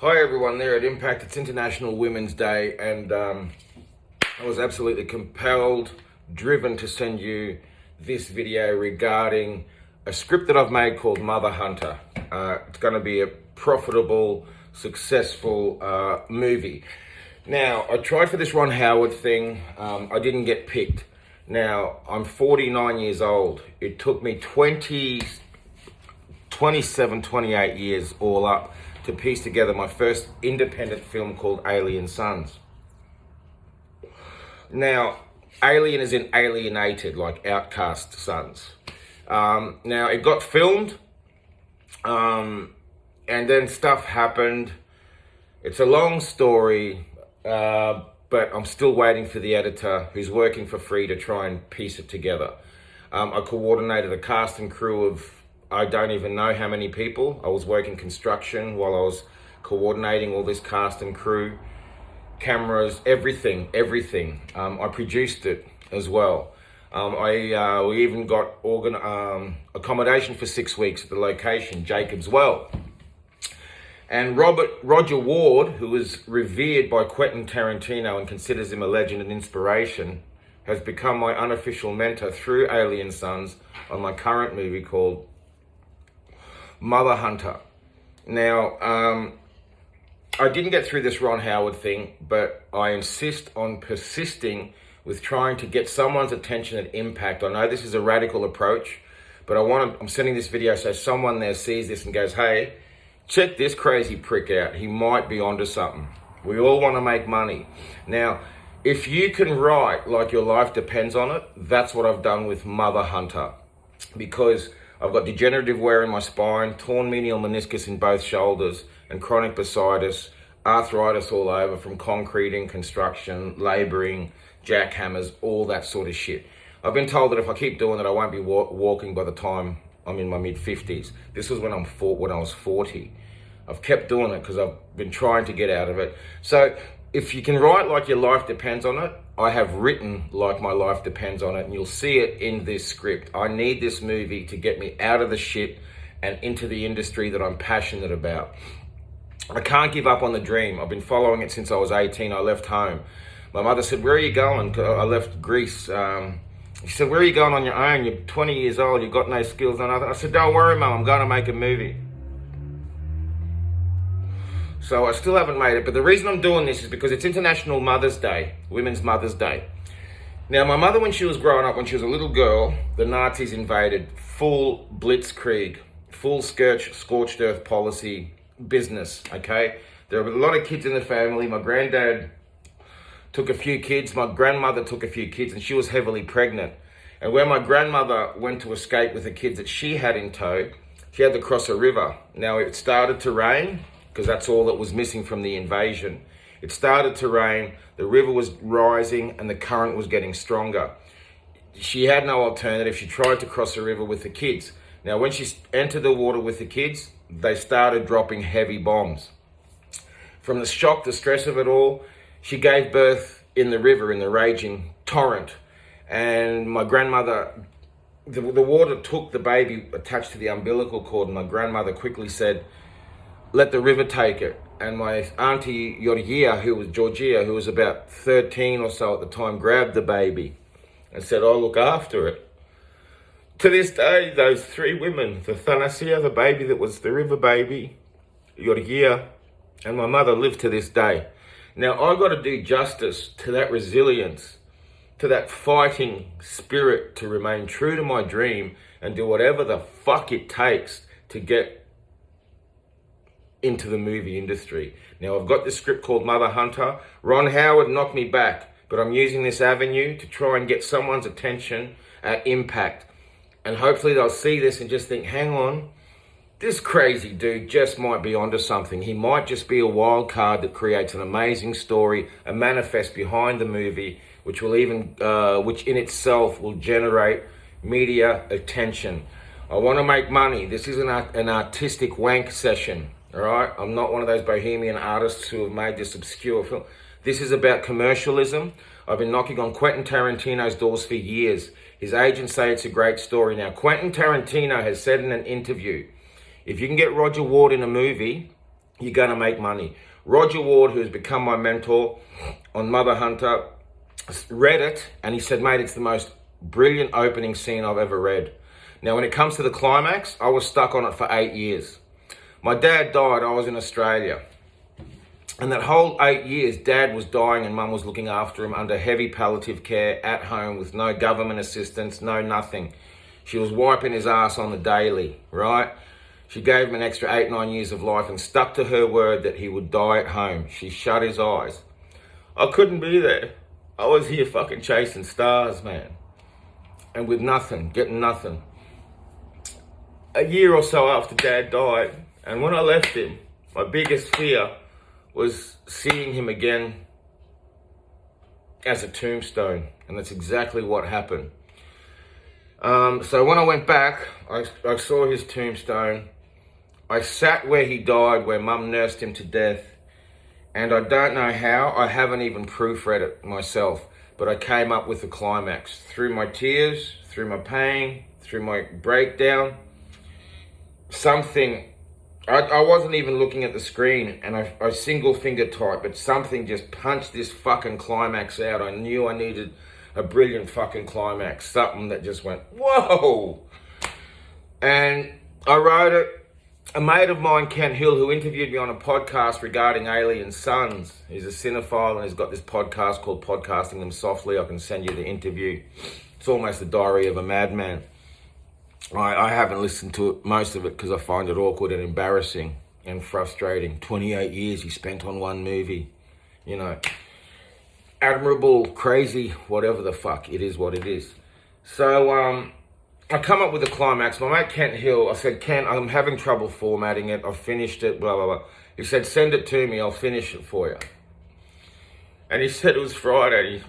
Hi everyone there at Impact. It's International Women's Day, and I was absolutely compelled, driven to send you this video regarding a script that I've made called Mother Hunter. It's going to be a profitable, successful movie. Now, I tried for this Ron Howard thing. I didn't get picked. Now, I'm 49 years old. It took me 27, 28 years all up to piece together my first independent film called Alien Sons. Now, alien is in alienated, like outcast sons. Now, it got filmed, and then stuff happened. It's a long story, but I'm still waiting for the editor who's working for free to try and piece it together. I coordinated a cast and crew of I don't even know how many people. I was working construction while I was coordinating all this cast and crew, cameras, everything. I produced it as well. We even got accommodation for 6 weeks at the location, Jacob's Well. And Roger Ward, who is revered by Quentin Tarantino and considers him a legend and inspiration, has become my unofficial mentor through Alien Sons on my current movie called Mother Hunter. Now, I didn't get through this Ron Howard thing, but I insist on persisting with trying to get someone's attention at Impact. I know this is a radical approach, but I'm sending this video so someone there sees this and goes, hey, check this crazy prick out. He might be onto something. We all want to make money. Now, if you can write like your life depends on it, that's what I've done with Mother Hunter, because I've got degenerative wear in my spine, torn medial meniscus in both shoulders, and chronic bursitis, arthritis all over from concreting, construction, labouring, jackhammers, all that sort of shit. I've been told that if I keep doing it, I won't be walking by the time I'm in my mid-50s. This was when I was 40. I've kept doing it because I've been trying to get out of it. So if you can write like your life depends on it, I have written like my life depends on it, and you'll see it in this script. I need this movie to get me out of the shit and into the industry that I'm passionate about. I can't give up on the dream. I've been following it since I was 18. I left home. My mother said, where are you going? I left Greece. She said, where are you going on your own? You're 20 years old. You've got no skills, no nothing. I said, don't worry, Mum. I'm going to make a movie. So I still haven't made it, but the reason I'm doing this is because it's International Mother's Day, Women's Mother's Day. Now, my mother, when she was growing up, when she was a little girl, the Nazis invaded, full blitzkrieg, full scorched earth policy business, okay? There were a lot of kids in the family. My granddad took a few kids, my grandmother took a few kids, and she was heavily pregnant. And when my grandmother went to escape with the kids that she had in tow, she had to cross a river. Now, it started to rain, because that's all that was missing from the invasion. It started to rain, the river was rising, and the current was getting stronger. She had no alternative. She tried to cross the river with the kids. Now, when she entered the water with the kids, they started dropping heavy bombs. From the shock, the stress of it all, she gave birth in the river, in the raging torrent. And my grandmother, the water took the baby attached to the umbilical cord, and my grandmother quickly said, let the river take it. And my auntie Georgia, who was about 13 or so at the time, grabbed the baby and said, I'll look after it. To this day, those 3 women, the Thanasia, the baby that was the river baby, Georgia, and my mother live to this day. Now, I've got to do justice to that resilience, to that fighting spirit, to remain true to my dream and do whatever the fuck it takes to get into the movie industry. Now, I've got this script called Mother Hunter. Ron Howard knocked me back, but I'm using this avenue to try and get someone's attention at Impact. And hopefully they'll see this and just think, hang on, this crazy dude just might be onto something. He might just be a wild card that creates an amazing story, a manifest behind the movie, which in itself will generate media attention. I want to make money. This isn't an artistic wank session. All right, I'm not one of those bohemian artists who have made this obscure film. This is about commercialism. I've been knocking on Quentin Tarantino's doors for years. His agents say it's a great story. Now, Quentin Tarantino has said in an interview, if you can get Roger Ward in a movie, you're going to make money. Roger Ward, who's become my mentor on Mother Hunter, read it and he said, mate, it's the most brilliant opening scene I've ever read. Now, when it comes to the climax, I was stuck on it for 8 years. My dad died, I was in Australia. And that whole 8 years, Dad was dying and Mum was looking after him under heavy palliative care at home with no government assistance, no nothing. She was wiping his ass on the daily, right? She gave him an extra 8, 9 years of life and stuck to her word that he would die at home. She shut his eyes. I couldn't be there. I was here fucking chasing stars, man. And with nothing, getting nothing. A year or so after Dad died, and when I left him, my biggest fear was seeing him again as a tombstone. And that's exactly what happened. So when I went back, I saw his tombstone. I sat where he died, where Mum nursed him to death. And I don't know how, I haven't even proofread it myself, but I came up with the climax. Through my tears, through my pain, through my breakdown. Something, I wasn't even looking at the screen and I single finger typed, but something just punched this fucking climax out. I knew I needed a brilliant fucking climax, something that just went, whoa! And I wrote it. A mate of mine, Ken Hill, who interviewed me on a podcast regarding Alien Sons, he's a cinephile and he's got this podcast called Podcasting Them Softly. I can send you the interview. It's almost the diary of a madman. I haven't listened to it, most of it, because I find it awkward and embarrassing and frustrating. 28 years he spent on one movie, you know. Admirable, crazy, whatever the fuck, it is what it is. So, I come up with a climax. My mate Kent Hill, I said, Kent, I'm having trouble formatting it. I've finished it, blah, blah, blah. He said, send it to me. I'll finish it for you. And he said it was Friday.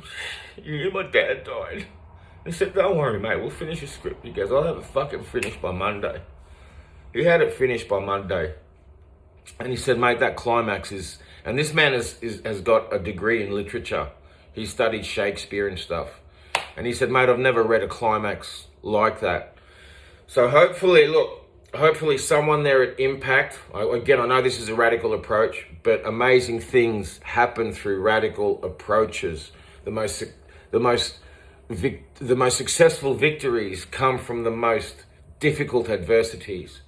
You knew my dad died. He said, don't worry, mate. We'll finish your script. He goes, I'll have it fucking finished by Monday. He had it finished by Monday. And he said, mate, that climax is... And this man has got a degree in literature. He studied Shakespeare and stuff. And he said, mate, I've never read a climax like that. So hopefully someone there at Impact, again, I know this is a radical approach, but amazing things happen through radical approaches. The most successful victories come from the most difficult adversities.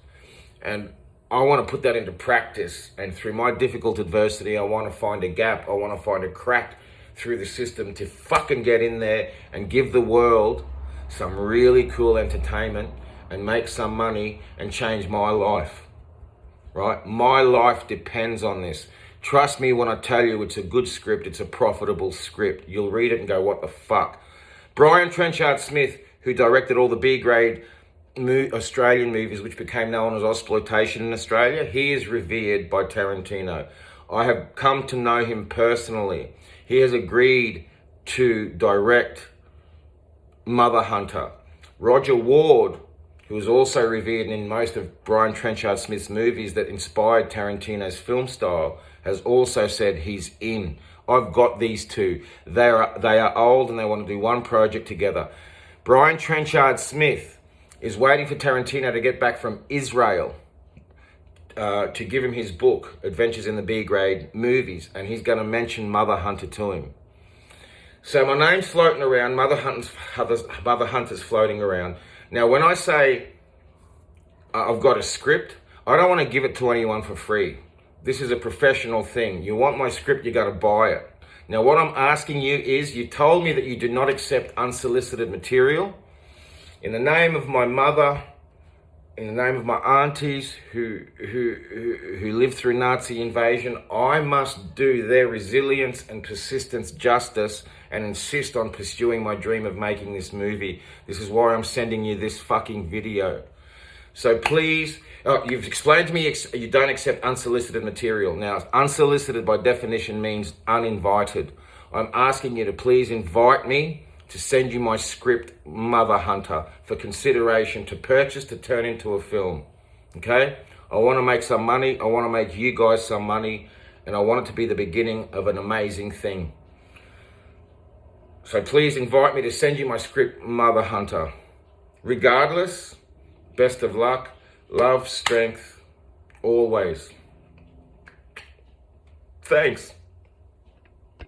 And I want to put that into practice. And through my difficult adversity, I want to find a gap. I want to find a crack through the system to fucking get in there and give the world some really cool entertainment and make some money and change my life, right? My life depends on this. Trust me when I tell you it's a good script, it's a profitable script. You'll read it and go, what the fuck? Brian Trenchard Smith, who directed all the B-grade Australian movies which became known as Ausploitation in Australia, he is revered by Tarantino. I have come to know him personally. He has agreed to direct Mother Hunter. Roger Ward, who is also revered in most of Brian Trenchard Smith's movies that inspired Tarantino's film style, has also said he's in. I've got these two. They are old and they want to do one project together. Brian Trenchard Smith is waiting for Tarantino to get back from Israel to give him his book, Adventures in the B-grade Movies, and he's going to mention Mother Hunter to him. So my name's floating around, Mother Hunter's floating around. Now, when I say I've got a script, I don't want to give it to anyone for free. This is a professional thing. You want my script, you got to buy it. Now, what I'm asking you is, you told me that you do not accept unsolicited material. In the name of my mother, in the name of my aunties who lived through Nazi invasion, I must do their resilience and persistence justice and insist on pursuing my dream of making this movie. This is why I'm sending you this fucking video. So please, you've explained to me you don't accept unsolicited material. Now, unsolicited by definition means uninvited. I'm asking you to please invite me to send you my script, Mother Hunter, for consideration, to purchase, to turn into a film. Okay? I want to make some money. I want to make you guys some money. And I want it to be the beginning of an amazing thing. So please invite me to send you my script, Mother Hunter. Regardless, best of luck, love, strength, always. Thanks.